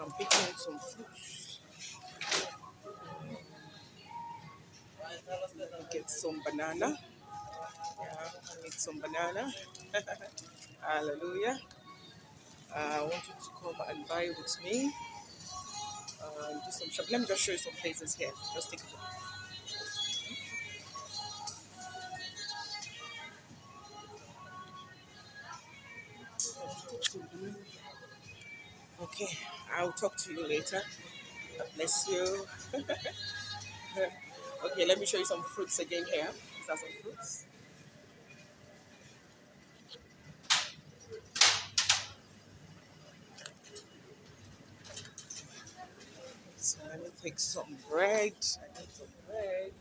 I'm picking some fruits. Get some banana. Yeah, I need some banana. Hallelujah. I want you to come and buy with me. Do some shopping. Let me just show you some places here. Just take a look. Okay, I'll talk to you later. God bless you. Okay, let me show you some fruits again here. These are some fruits. So let me take some bread. I need some bread.